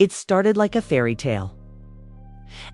It started like a fairy tale.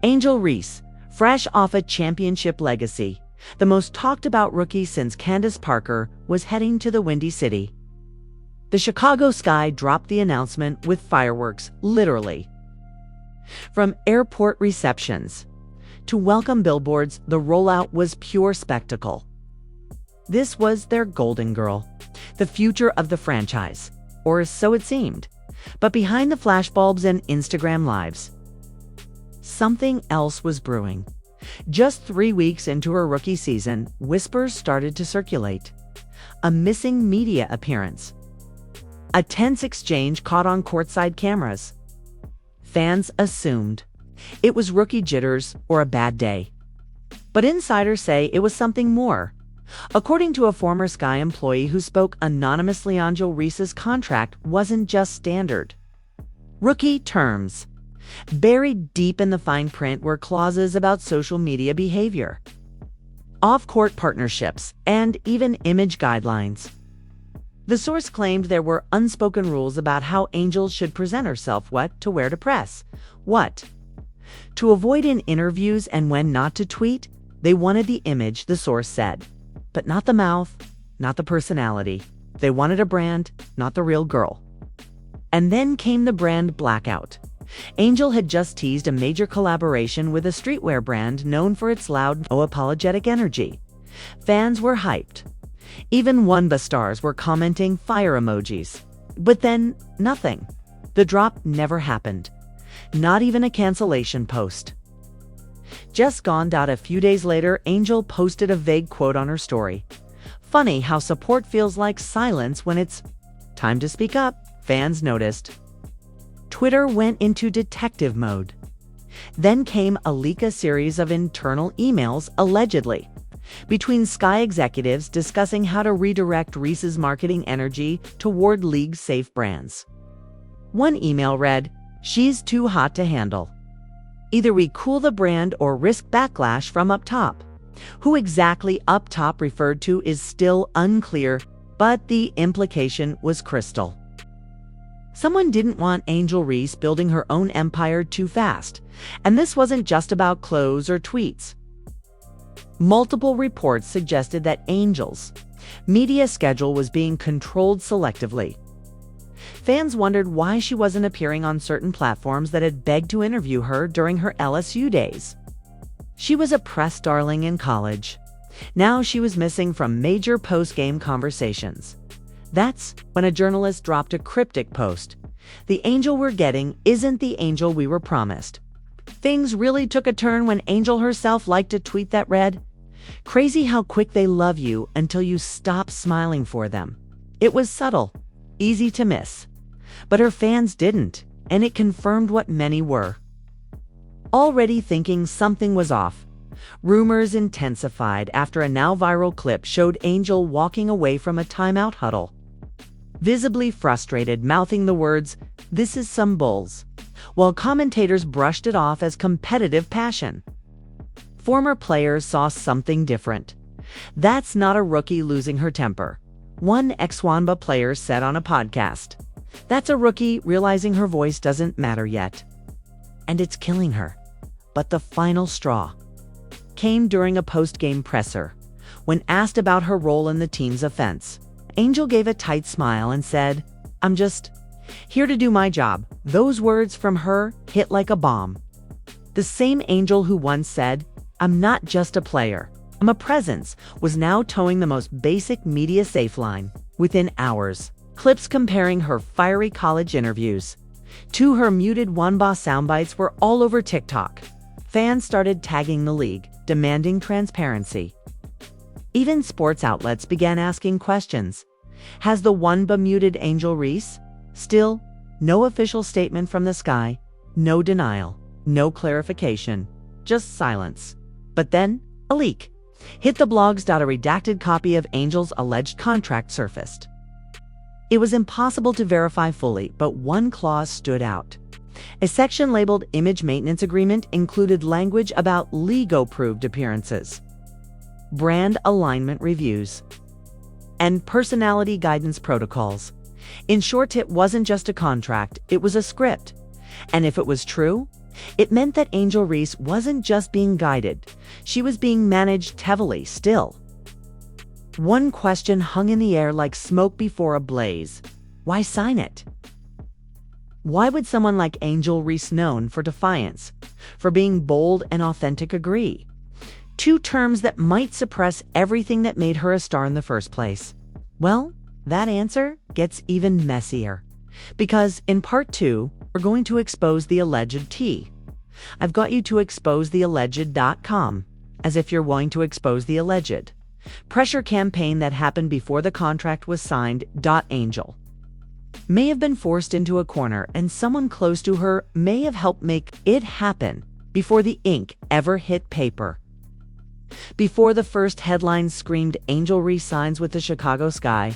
Angel Reese, fresh off a championship legacy, the most talked about rookie since Candace Parker, was heading to the Windy City. The Chicago Sky dropped the announcement with fireworks, literally. From airport receptions to welcome billboards, the rollout was pure spectacle. This was their golden girl, the future of the franchise, or so it seemed. But behind the flashbulbs and Instagram lives, something else was brewing. Just 3 weeks into her rookie season, whispers started to circulate. A missing media appearance. A tense exchange caught on courtside cameras. Fans assumed it was rookie jitters or a bad day. But insiders say it was something more. According to a former Sky employee who spoke anonymously, Angel Reese's contract wasn't just standard rookie terms. Buried deep in the fine print were clauses about social media behavior, off-court partnerships, and even image guidelines. The source claimed there were unspoken rules about how Angel should present herself, what to wear to press, what to avoid in interviews, and when not to tweet. They wanted the image, the source said, but not the mouth, not the personality. They wanted a brand, not the real girl. And then came the brand blackout. Angel had just teased a major collaboration with a streetwear brand known for its loud, apologetic energy. Fans were hyped. Even WNBA stars were commenting fire emojis. But then, nothing. The drop never happened. Not even a cancellation post. Just gone out a few days later, Angel posted a vague quote on her story. Funny how support feels like silence when it's time to speak up, fans noticed. Twitter went into detective mode. Then came a series of internal emails, allegedly, between Sky executives discussing how to redirect Reese's marketing energy toward league-safe brands. One email read, "She's too hot to handle. Either we cool the brand or risk backlash from up top." Who exactly up top referred to is still unclear, but the implication was crystal. Someone didn't want Angel Reese building her own empire too fast, and this wasn't just about clothes or tweets. Multiple reports suggested that Angel's media schedule was being controlled selectively. Fans wondered why she wasn't appearing on certain platforms that had begged to interview her during her LSU days. She was a press darling in college. Now she was missing from major post-game conversations. That's when a journalist dropped a cryptic post. "The Angel we're getting isn't the Angel we were promised." Things really took a turn when Angel herself liked a tweet that read, "Crazy how quick they love you until you stop smiling for them." It was subtle, easy to miss. But her fans didn't, and it confirmed what many were already thinking something was off. Rumors intensified after a now viral clip showed Angel walking away from a timeout huddle, visibly frustrated, mouthing the words, "This is some bulls," while commentators brushed it off as competitive passion. Former players saw something different. "That's not a rookie losing her temper," one ex-WNBA player said on a podcast. "That's a rookie realizing her voice doesn't matter yet. And it's killing her." But the final straw came during a post-game presser. When asked about her role in the team's offense, Angel gave a tight smile and said, "I'm just here to do my job." Those words from her hit like a bomb. The same Angel who once said, "I'm not just a player, I'm a presence," was now towing the most basic media safe line. Within hours, clips comparing her fiery college interviews to her muted WNBA soundbites were all over TikTok. Fans started tagging the league, demanding transparency. Even sports outlets began asking questions. Has the WNBA muted Angel Reese? Still, no official statement from the Sky, no denial, no clarification, just silence. But then, a leak hit the blogs. A redacted copy of Angel's alleged contract surfaced. It was impossible to verify fully, but one clause stood out. A section labeled Image Maintenance Agreement included language about league-approved appearances, brand alignment reviews, and personality guidance protocols. In short, it wasn't just a contract, it was a script. And if it was true, it meant that Angel Reese wasn't just being guided, she was being managed heavily still. One question hung in the air like smoke before a blaze. Why sign it? Why would someone like Angel Reese, known for defiance, for being bold and authentic, agree? Two terms that might suppress everything that made her a star in the first place. Well, that answer gets even messier. Because in part 2, we're going to expose the alleged tea. I've got you to exposethealleged.com, as if you're willing to expose the alleged pressure campaign that happened before the contract was signed. Angel may have been forced into a corner, and someone close to her may have helped make it happen before the ink ever hit paper. Before the first headline screamed Angel Reese signs with the Chicago Sky,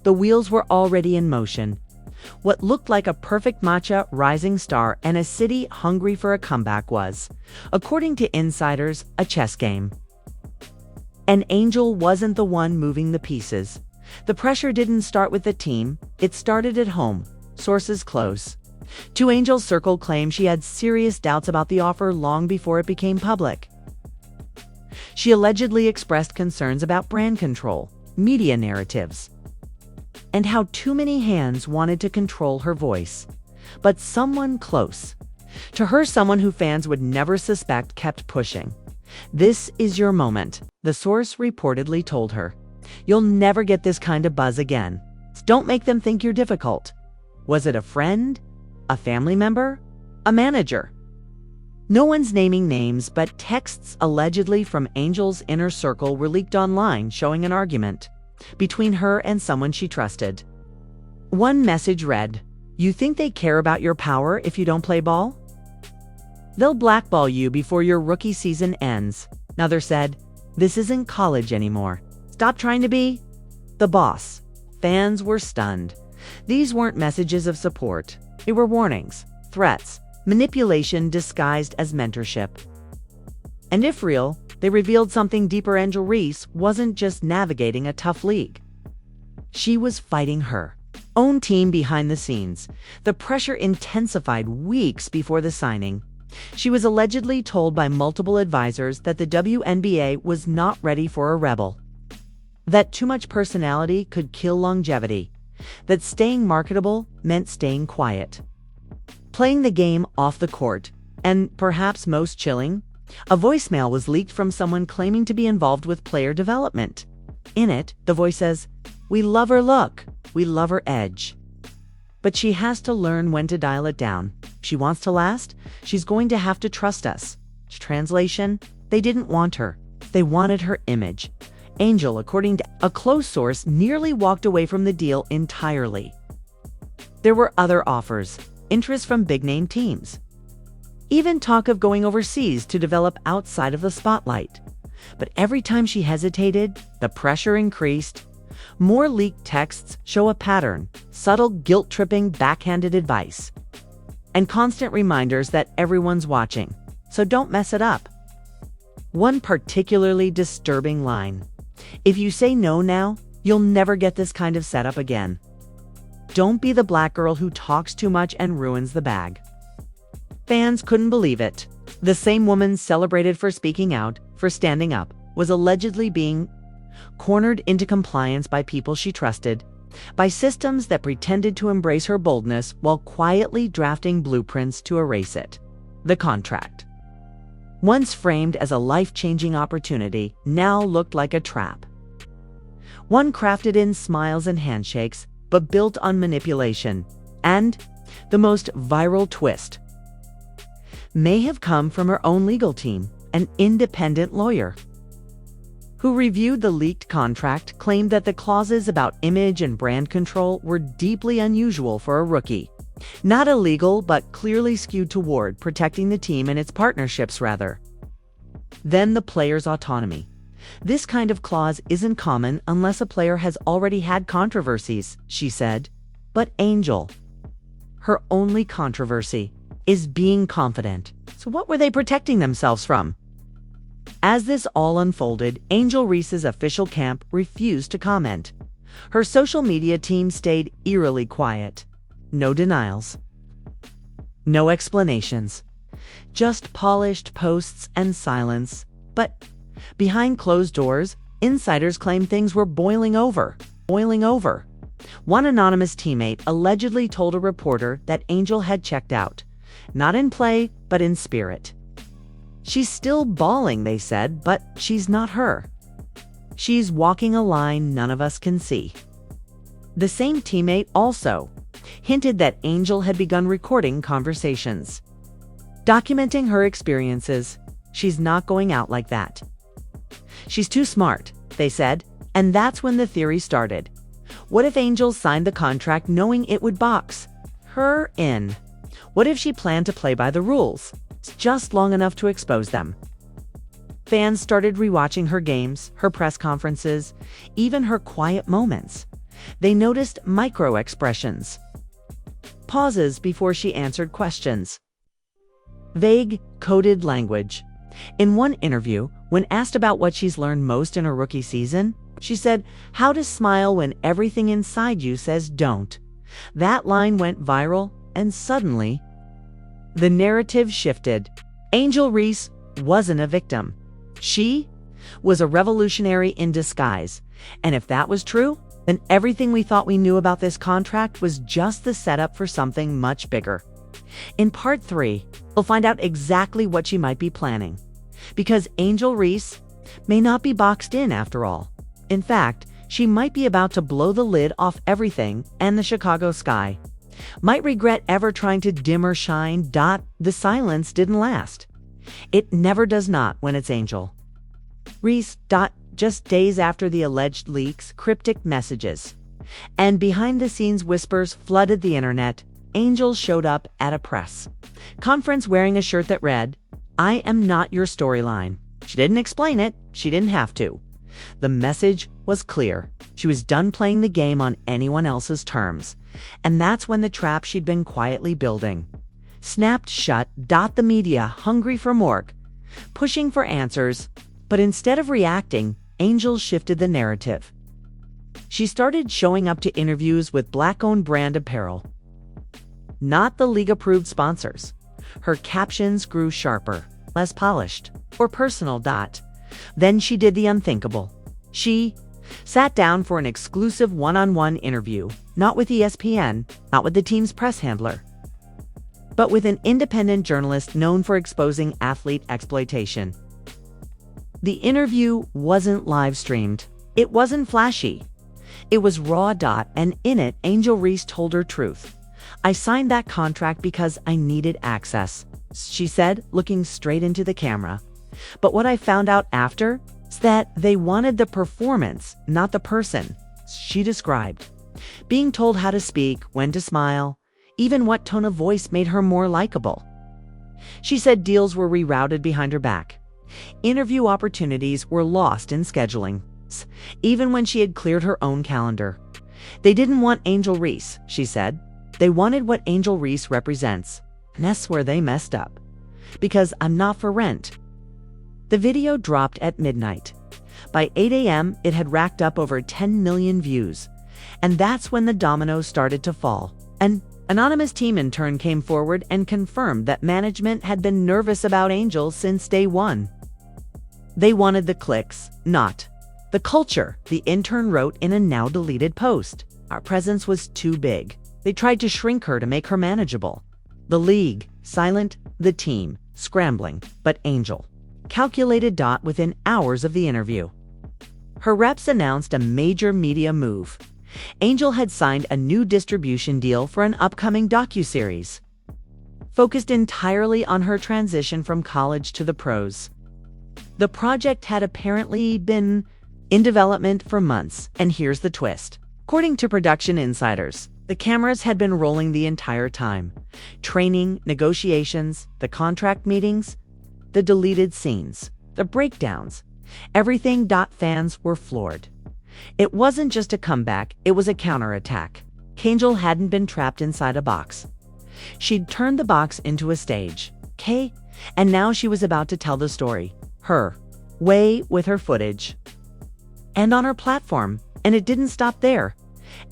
the wheels were already in motion. What looked like a perfect matcha rising star and a city hungry for a comeback was, according to insiders, a chess game. And Angel wasn't the one moving the pieces. The pressure didn't start with the team, it started at home, sources close to Angel's circle claim she had serious doubts about the offer long before it became public. She allegedly expressed concerns about brand control, media narratives, and how too many hands wanted to control her voice. But someone close to her, someone who fans would never suspect, kept pushing. "This is your moment," the source reportedly told her. "You'll never get this kind of buzz again. Don't make them think you're difficult." Was it a friend? A family member? A manager? No one's naming names, but texts allegedly from Angel's inner circle were leaked online showing an argument between her and someone she trusted. One message read, "You think they care about your power if you don't play ball? They'll blackball you before your rookie season ends." Another said, "This isn't college anymore. Stop trying to be the boss." Fans were stunned. These weren't messages of support. They were warnings, threats, manipulation disguised as mentorship. And if real, they revealed something deeper. Angel Reese wasn't just navigating a tough league. She was fighting her own team behind the scenes. The pressure intensified weeks before the signing. She was allegedly told by multiple advisors that the WNBA was not ready for a rebel, that too much personality could kill longevity, that staying marketable meant staying quiet, playing the game off the court, and perhaps most chilling, a voicemail was leaked from someone claiming to be involved with player development. In it, the voice says, "We love her look, we love her edge, but she has to learn when to dial it down. If she wants to last, she's going to have to trust us." Translation, they didn't want her, they wanted her image. Angel, according to a close source, nearly walked away from the deal entirely. There were other offers, interest from big-name teams, even talk of going overseas to develop outside of the spotlight. But every time she hesitated, the pressure increased. More leaked texts show a pattern: subtle, guilt-tripping, backhanded advice, and constant reminders that everyone's watching, so don't mess it up. One particularly disturbing line: "If you say no now, you'll never get this kind of setup again. Don't be the black girl who talks too much and ruins the bag." Fans couldn't believe it. The same woman celebrated for speaking out, for standing up, was allegedly being cornered into compliance by people she trusted, by systems that pretended to embrace her boldness while quietly drafting blueprints to erase it. The contract, once framed as a life-changing opportunity, now looked like a trap. One crafted in smiles and handshakes, but built on manipulation. And the most viral twist may have come from her own legal team. An independent lawyer who reviewed the leaked contract claimed that the clauses about image and brand control were deeply unusual for a rookie. Not illegal, but clearly skewed toward protecting the team and its partnerships rather than the player's autonomy. This kind of clause isn't common unless a player has already had controversies, she said. But Angel, her only controversy is being confident. So what were they protecting themselves from? As this all unfolded, Angel Reese's official camp refused to comment. Her social media team stayed eerily quiet. No denials, No explanations. Just polished posts and silence. But behind closed doors, insiders claim things were boiling over. One anonymous teammate allegedly told a reporter that Angel had checked out, not in play, but in spirit. She's still balling, they said, but she's not her. She's walking a line none of us can see. The same teammate also hinted that Angel had begun recording conversations, documenting her experiences. She's not going out like that. She's too smart, they said, and that's when the theory started. What if Angel signed the contract knowing it would box her in? What if she planned to play by the rules, just long enough to expose them? Fans started rewatching her games, her press conferences, even her quiet moments. They noticed micro-expressions, pauses before she answered questions, vague, coded language. In one interview, when asked about what she's learned most in her rookie season, she said, "How to smile when everything inside you says don't." That line went viral, and suddenly, the narrative shifted. Angel Reese wasn't a victim. She was a revolutionary in disguise. And if that was true, then everything we thought we knew about this contract was just the setup for something much bigger. In part 3, we'll find out exactly what she might be planning. Because Angel Reese may not be boxed in after all. In fact, she might be about to blow the lid off everything and the Chicago sky. Might regret ever trying to dim or shine. The silence didn't last. It never does not when it's Angel Reese. Just days after the alleged leaks, cryptic messages and behind-the-scenes whispers flooded the internet, Angel showed up at a press conference wearing a shirt that read, "I am not your storyline." She didn't explain it. She didn't have to. The message was clear. She was done playing the game on anyone else's terms. And that's when the trap she'd been quietly building snapped shut. The media, hungry for more, pushing for answers. But instead of reacting, Angel shifted the narrative. She started showing up to interviews with Black-owned brand apparel, not the league-approved sponsors. Her captions grew sharper, less polished, or personal. Then she did the unthinkable. She sat down for an exclusive one-on-one interview, not with ESPN, not with the team's press handler, but with an independent journalist known for exposing athlete exploitation. The interview wasn't live-streamed. It wasn't flashy. It was raw. And in it, Angel Reese told her truth. "I signed that contract because I needed access," she said, looking straight into the camera. "But what I found out after is that they wanted the performance, not the person," she described. Being told how to speak, when to smile, even what tone of voice made her more likable. She said deals were rerouted behind her back. Interview opportunities were lost in scheduling, even when she had cleared her own calendar. They didn't want Angel Reese, she said. They wanted what Angel Reese represents. And that's where they messed up. Because I'm not for rent. The video dropped at midnight. By 8 a.m., it had racked up over 10 million views. And that's when the dominoes started to fall. An anonymous team intern came forward and confirmed that management had been nervous about Angel since day one. They wanted the clicks, not the culture, the intern wrote in a now-deleted post. Our presence was too big. They tried to shrink her to make her manageable. The league, silent, the team, scrambling, but Angel calculated. Within hours of the interview, her reps announced a major media move. Angel had signed a new distribution deal for an upcoming docuseries, focused entirely on her transition from college to the pros. The project had apparently been in development for months, and here's the twist. According to production insiders, the cameras had been rolling the entire time. Training, negotiations, the contract meetings, the deleted scenes, the breakdowns, everything. Fans were floored. It wasn't just a comeback, it was a counterattack. Angel hadn't been trapped inside a box. She'd turned the box into a stage, and now she was about to tell the story, her way, with her footage. And on her platform, and it didn't stop there.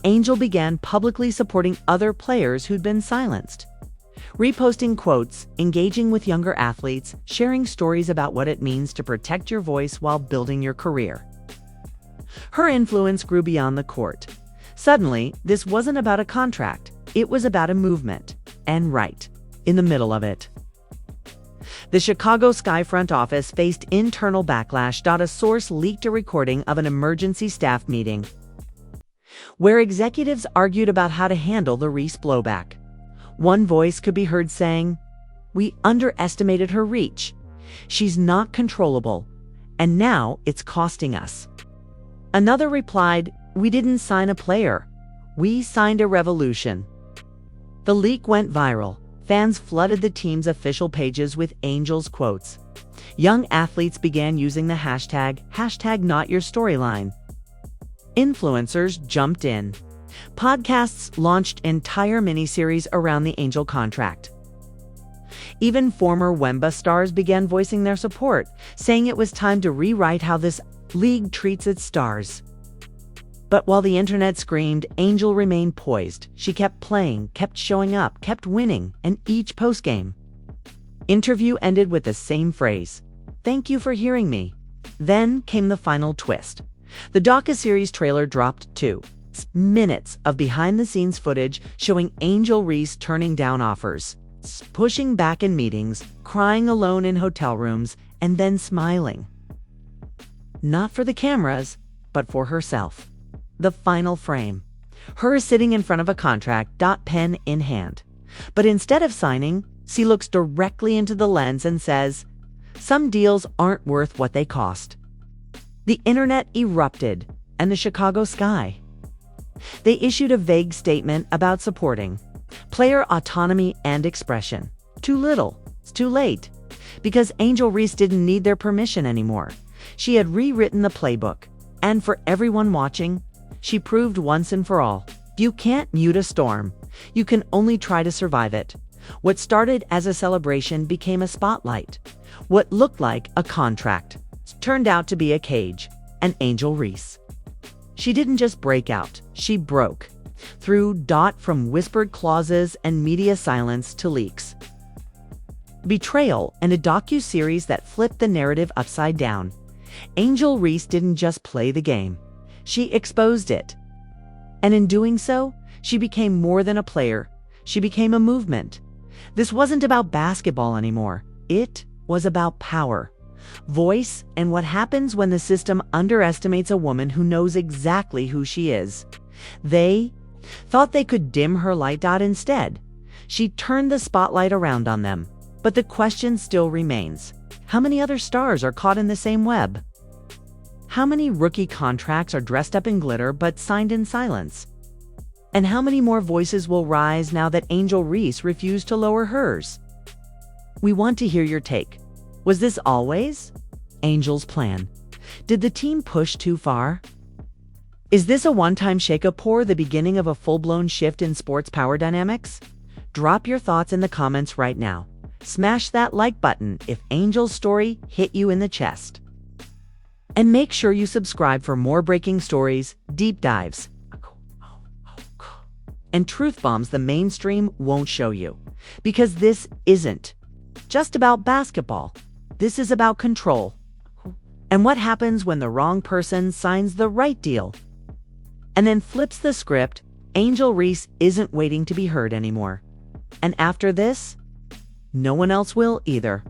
Angel began publicly supporting other players who'd been silenced. reposting quotes, engaging with younger athletes, sharing stories about what it means to protect your voice while building your career. Her influence grew beyond the court. Suddenly, this wasn't about a contract. It was about a movement. And right in the middle of it, the Chicago Sky front office faced internal backlash. A source leaked a recording of an emergency staff meeting where executives argued about how to handle the Reese blowback. One voice could be heard saying, "We underestimated her reach. She's not controllable, and now it's costing us." Another replied, "We didn't sign a player. We signed a revolution." The leak went viral. Fans flooded the team's official pages with Angel's quotes. Young athletes began using the hashtag #NotYourStoryline. Influencers jumped in. Podcasts launched entire miniseries around the Angel contract. Even former WNBA stars began voicing their support, saying it was time to rewrite how this league treats its stars. But while the internet screamed, Angel remained poised. She kept playing, kept showing up, kept winning, and each postgame interview ended with the same phrase, "Thank you for hearing me." Then came the final twist. The docuseries trailer dropped 2 minutes of behind-the-scenes footage showing Angel Reese turning down offers, pushing back in meetings, crying alone in hotel rooms, and then smiling. Not for the cameras, but for herself. The final frame. Her sitting in front of a contract, pen in hand. But instead of signing, she looks directly into the lens and says, "Some deals aren't worth what they cost." The internet erupted, and the Chicago Sky. They issued a vague statement about supporting player autonomy and expression. Too little, it's too late. Because Angel Reese didn't need their permission anymore. She had rewritten the playbook. And for everyone watching, she proved once and for all, you can't mute a storm. You can only try to survive it. What started as a celebration became a spotlight. What looked like a contract turned out to be a cage. And Angel Reese, she didn't just break out, she broke. Through from whispered clauses and media silence to leaks, betrayal, and a docu-series that flipped the narrative upside down. Angel Reese didn't just play the game. She exposed it. And in doing so, she became more than a player. She became a movement. This wasn't about basketball anymore. It was about power, voice, and what happens when the system underestimates a woman who knows exactly who she is. They thought they could dim her light. Instead, she turned the spotlight around on them. But the question still remains. How many other stars are caught in the same web? How many rookie contracts are dressed up in glitter but signed in silence? And how many more voices will rise now that Angel Reese refused to lower hers? We want to hear your take. Was this always Angel's plan? Did the team push too far? Is this a one-time shakeup or the beginning of a full-blown shift in sports power dynamics? Drop your thoughts in the comments right now. Smash that like button if Angel's story hit you in the chest. And make sure you subscribe for more breaking stories, deep dives, and truth bombs the mainstream won't show you. Because this isn't just about basketball. This is about control. And what happens when the wrong person signs the right deal and then flips the script? Angel Reese isn't waiting to be heard anymore. And after this, no one else will either.